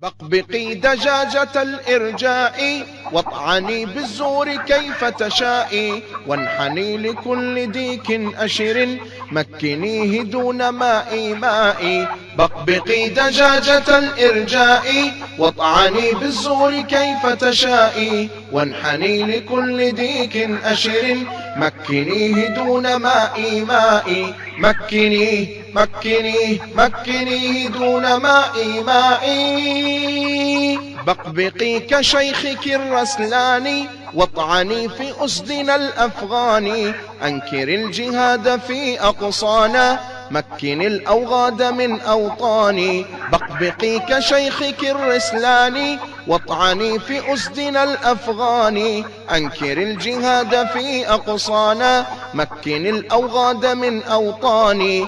بقبقي دجاجة الإرجاء واطعني بالزور كيف تشائي، وانحني لكل ديك أشر مكنيه دون مائي. بقبقي دجاجة الإرجاء واطعني بالزور كيف تشائي، وانحني لكل ديك أشر مكنيه دون مائي. مكنيه دون مائي. بقبقي كشيخك الرسلان واطعني في أسدنا الأفغان، أنكر الجهاد في أقصانا مكن الأوغاد من أوطاني. بقبقي كشيخك الرسلان واطعني في أسدنا الأفغان، أنكر الجهاد في أقصانا مكن الأوغاد من أوطاني.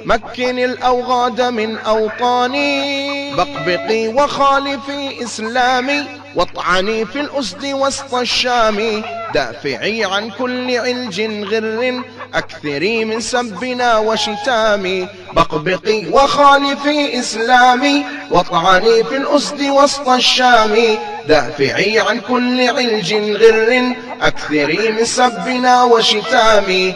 مكن الأوغاد من أوطاني. بقبقي وخالفي إسلامي واطعني في الأسد وسط الشام، دافعي عن كل علج غر أكثري من سبنا وشتامي. بقبقي وخالفي إسلامي واطعني في الأسد وسط الشام، دافعي عن كل علج غر أكثري من سبنا وشتامي.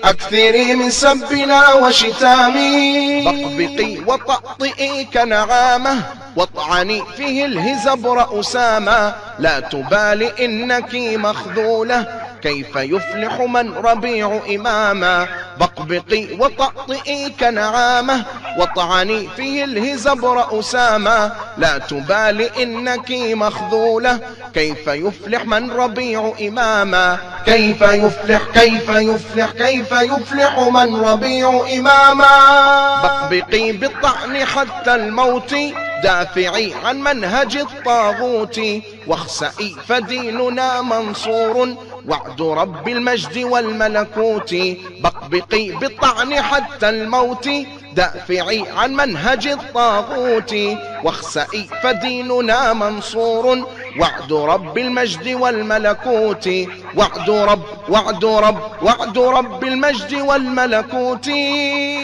أكثري من سبنا وشتامي. بقبقي وطأطئي كنعامة واطعني فيه الهزبر أسامة، لا تبالي إنك مخذولة كيف يفلح من ربيع إماما. بقبقي وطأطئي كنعامة واطعني فيه الهزبر أسامة، لا تبالي إنك مخذولة كيف يفلح من ربيع إماما. كيف يفلح من ربيع إماما. بقبقي بالطعن حتى الموت دافعي عن منهج الطاغوت، واخسئي فديننا منصور وعد رب المجد والملكوت. بقبقي بالطعن حتى الموت دافعي عن منهج الطاغوت، واخسئي فديننا منصور وعد رب المجد والملكوت. وعد رب المجد والملكوت.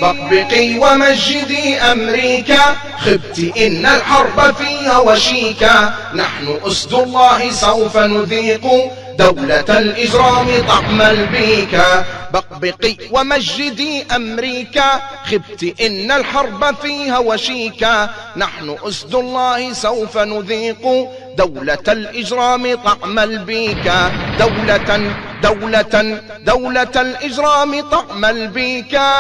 بقبقي ومجدي أمريكا خبت إن الحرب فيها وشيكا، نحن أسد الله سوف نذيق دولة الإجرام طعم البيكا. بقبقي ومجدي أمريكا خبت إن الحرب فيها وشيكا، نحن أسد الله سوف نذيق دولة الإجرام طعم البيكا. دولة الإجرام طعم البيكا.